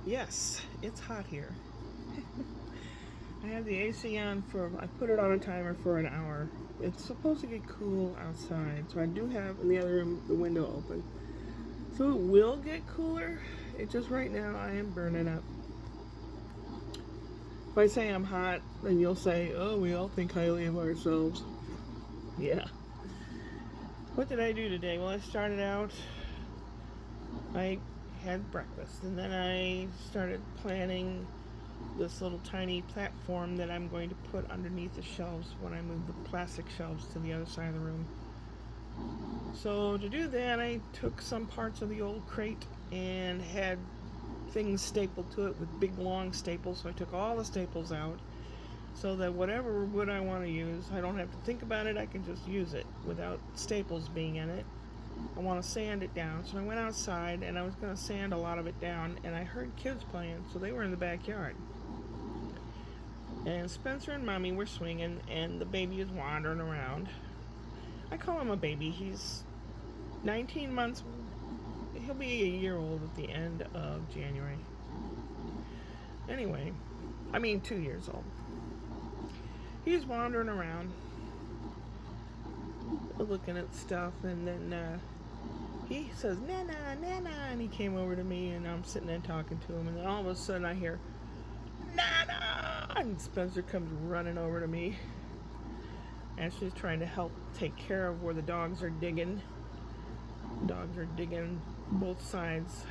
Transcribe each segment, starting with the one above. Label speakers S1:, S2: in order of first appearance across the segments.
S1: Yes, it's hot here. I have the AC on I put it on a timer for an hour. It's supposed to get cool outside, so I do have in the other room the window open. So it will get cooler. It just right now I am burning up. If I say I'm hot, then you'll say, oh, we all think highly of ourselves. Yeah. What did I do today? Well, I started out, I had breakfast, and then I started planning this little tiny platform that I'm going to put underneath the shelves when I move the plastic shelves to the other side of the room. So to do that, I took some parts of the old crate and had things stapled to it with big long staples. So I took all the staples out so that whatever wood I want to use, I don't have to think about it. I can just use it without staples being in it. I want to sand it down. So I went outside and I was going to sand a lot of it down, and I heard kids playing, so they were in the backyard. And Spencer and Mommy were swinging, and the baby is wandering around. I call him a baby. He's 19 months. He'll be a year old at the end of January. Anyway, 2 years old. He's wandering around, looking at stuff, and then he says, Nana, Nana, and he came over to me, and I'm sitting there talking to him, and then all of a sudden I hear, Nana! And Spencer comes running over to me. Ashley's trying to help take care of where the dogs are digging. Dogs are digging. Both sides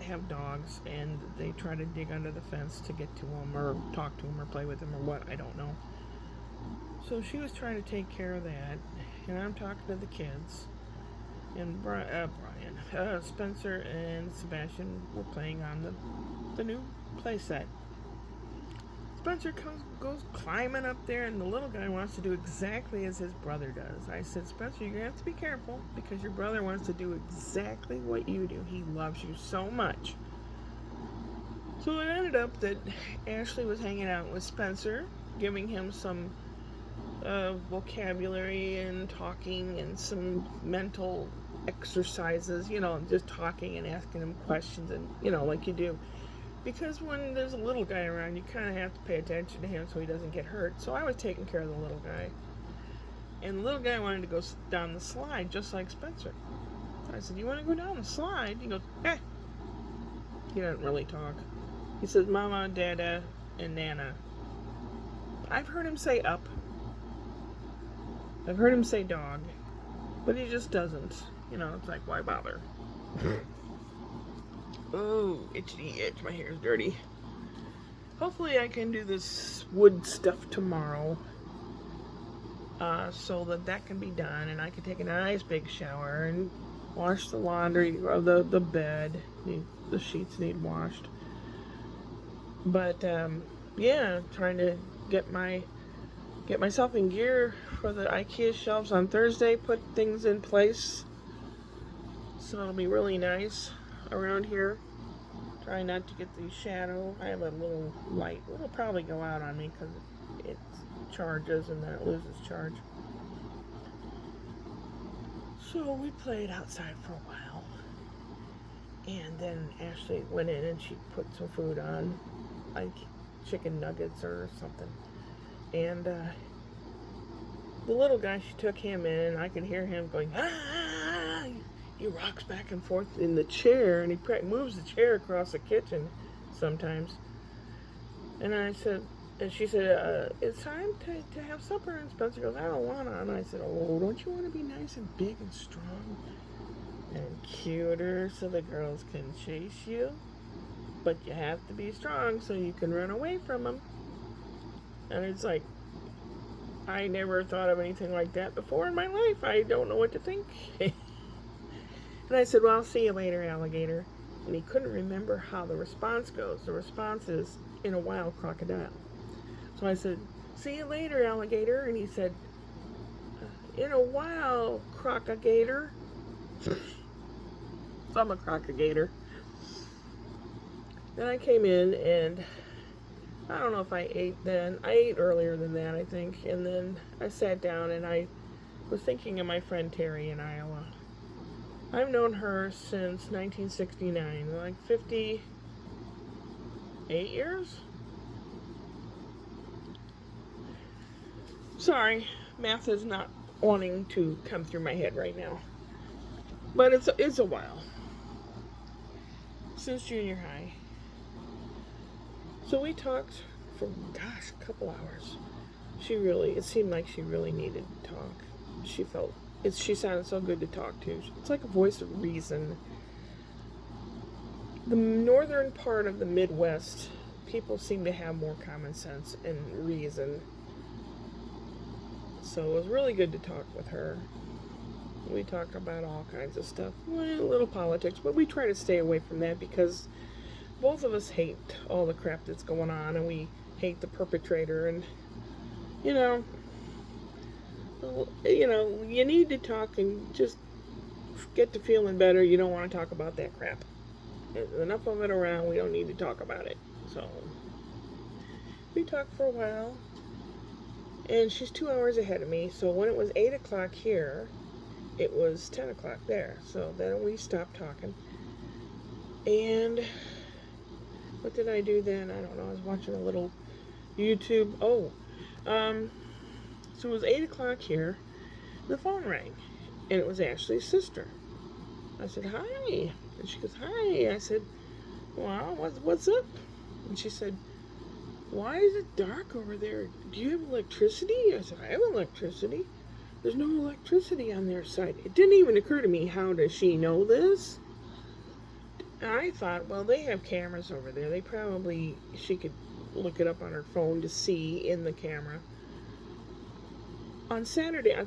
S1: have dogs, and they try to dig under the fence to get to them or talk to them or play with them or what, I don't know. So she was trying to take care of that, and I'm talking to the kids. And Spencer and Sebastian were playing on the new play set. Spencer goes climbing up there, and the little guy wants to do exactly as his brother does. I said, Spencer, you're going to have to be careful because your brother wants to do exactly what you do. He loves you so much. So it ended up that Ashley was hanging out with Spencer, giving him some vocabulary and talking and some mental exercises, just talking and asking him questions and, like you do. Because when there's a little guy around, you kind of have to pay attention to him so he doesn't get hurt. So I was taking care of the little guy. And the little guy wanted to go down the slide just like Spencer. I said, you want to go down the slide? He goes, eh. He doesn't really talk. He says, Mama, Dada, and Nana. I've heard him say up. I've heard him say dog. But he just doesn't. It's like, why bother? Oh, itchy itch. My hair's dirty. Hopefully I can do this wood stuff tomorrow. So that can be done. And I can take a nice big shower and wash the laundry or the bed. The sheets need washed. But, yeah, trying to get myself in gear for the IKEA shelves on Thursday. Put things in place. So it'll be really nice around here. Try not to get the shadow. I have a little light. It'll probably go out on me because it charges and then it loses charge. So we played outside for a while. And then Ashley went in and she put some food on, like chicken nuggets or something. And the little guy, she took him in, and I could hear him going, ah! He rocks back and forth in the chair, and he moves the chair across the kitchen sometimes. And she said, it's time to have supper. And Spencer goes, I don't want to. And I said, oh, don't you want to be nice and big and strong and cuter so the girls can chase you? But you have to be strong so you can run away from them. And it's like, I never thought of anything like that before in my life. I don't know what to think. And I said, well, I'll see you later, alligator. And he couldn't remember how the response goes. The response is, in a wild crocodile. So I said, see you later, alligator. And he said, in a wild croc-a-gator. So I'm a croc-a-gator. Then I came in, and I don't know if I ate then. I ate earlier than that, I think. And then I sat down, and I was thinking of my friend Terry in Iowa. I've known her since 1969, like 50 8 years? Sorry, math is not wanting to come through my head right now. But it's a while. Since junior high. So we talked for, gosh, a couple hours. It seemed like she really needed to talk. She sounded so good to talk to. It's like a voice of reason. The northern part of the Midwest, people seem to have more common sense and reason. So it was really good to talk with her. We talked about all kinds of stuff. Well, a little politics, but we try to stay away from that because both of us hate all the crap that's going on, and we hate the perpetrator. And you know, you need to talk and just get to feeling better. You don't want to talk about that crap. There's enough of it around. We don't need to talk about it. So we talked for a while, and she's 2 hours ahead of me. So when it was 8 o'clock here, it was 10 o'clock there. So then we stopped talking. And what did I do then? I don't know. I was watching a little YouTube. So it was 8 o'clock here. The phone rang, and it was Ashley's sister. I said, hi. And she goes, hi. I said, well, what's up? And she said, why is it dark over there? Do you have electricity? I said, I have electricity. There's no electricity on their side. It didn't even occur to me, how does she know this? And I thought, well, they have cameras over there. She could look it up on her phone to see in the camera. On Saturday, I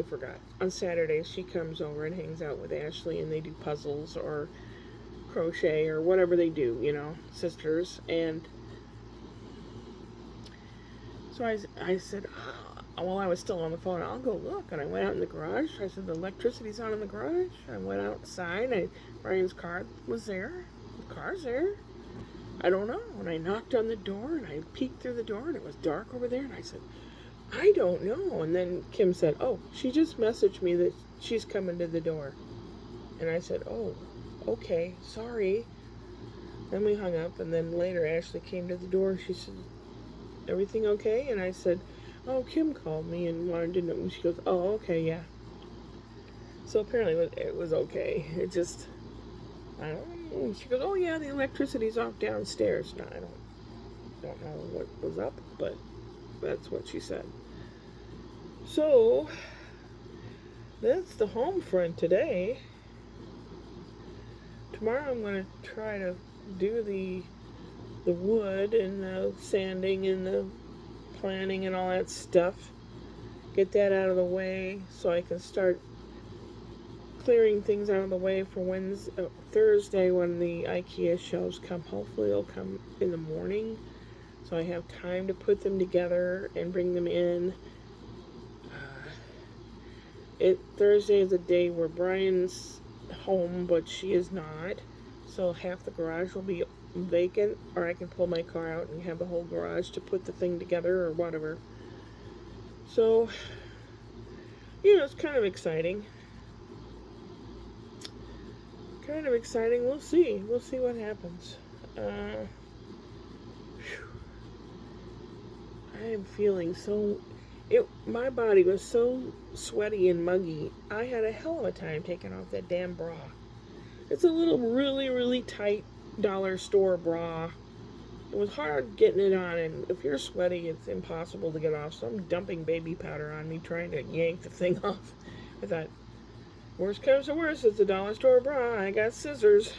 S1: forgot. On Saturday, she comes over and hangs out with Ashley, and they do puzzles or crochet or whatever they do, sisters. And so I said, while I was still on the phone, I'll go look. And I went out in the garage. I said, the electricity's on in the garage. I went outside. Brian's car was there. The car's there. I don't know. And I knocked on the door, and I peeked through the door, and it was dark over there. And I said, I don't know. And then Kim said, oh, she just messaged me that she's coming to the door. And I said, oh, okay, sorry. Then we hung up, and then later Ashley came to the door. She said, everything okay? And I said, oh, Kim called me and wanted to know. And she goes, oh, okay, yeah. So apparently it was okay. It just, I don't know. She goes, oh, yeah, the electricity's off downstairs. No, I don't know what was up, but that's what she said. So that's the home front today. Tomorrow I'm going to try to do the wood and the sanding and the planning and all that stuff. Get that out of the way so I can start clearing things out of the way for Thursday when the IKEA shelves come. Hopefully they'll come in the morning, so I have time to put them together and bring them in. Thursday is a day where Brian's home, but she is not. So half the garage will be vacant, or I can pull my car out and have the whole garage to put the thing together or whatever. So, it's kind of exciting. We'll see what happens. I am feeling my body was so sweaty and muggy. I had a hell of a time taking off that damn bra. It's a little really, really tight dollar store bra. It was hard getting it on, and if you're sweaty, it's impossible to get off. So I'm dumping baby powder on me, trying to yank the thing off. I thought, worst comes to worst, it's a dollar store bra. I got scissors.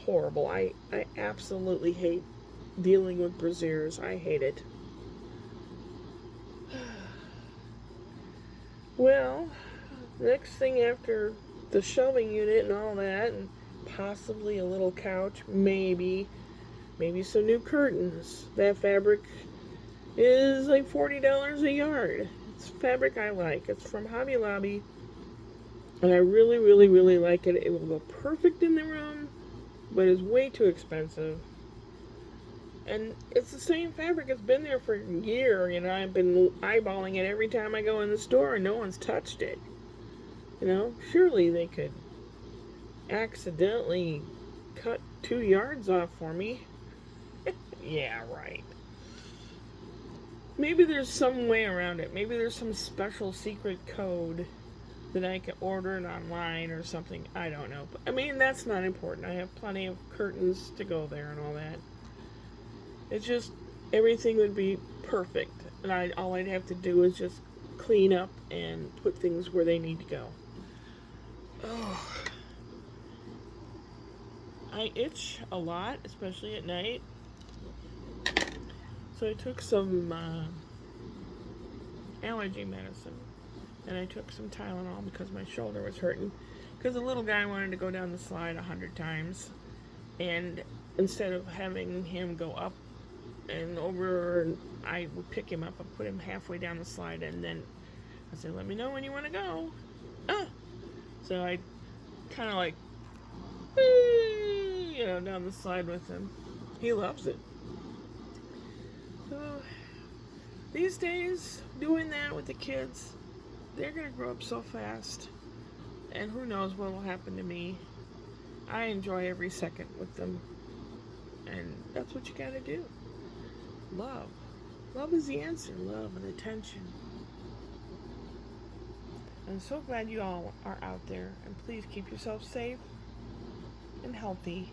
S1: Horrible. I absolutely hate dealing with brassieres. I hate it. Well, next thing after the shelving unit and all that, and possibly a little couch, maybe some new curtains. That fabric is like $40 a yard. It's fabric I like. It's from Hobby Lobby, and I really, really, really like it. It will go perfect in the room, but it's way too expensive. And it's the same fabric. It's been there for a year. I've been eyeballing it every time I go in the store, and no one's touched it. Surely they could accidentally cut 2 yards off for me. Yeah, right. Maybe there's some way around it. Maybe there's some special secret code that I can order it online or something. I don't know. But, I mean, that's not important. I have plenty of curtains to go there and all that. It's just everything would be perfect, and all I'd have to do is just clean up and put things where they need to go. Oh, I itch a lot, especially at night. So I took some allergy medicine, and I took some Tylenol because my shoulder was hurting. Because the little guy wanted to go down the slide 100 times, and instead of having him go up and over, I would pick him up and put him halfway down the slide, and then I said, "Let me know when you want to go." So I kind of like, down the slide with him. He loves it. So these days, doing that with the kids, they're gonna grow up so fast, and who knows what will happen to me. I enjoy every second with them, and that's what you gotta do. Love. Love is the answer. Love and attention. I'm so glad you all are out there, and please keep yourself safe and healthy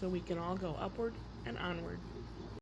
S1: so we can all go upward and onward.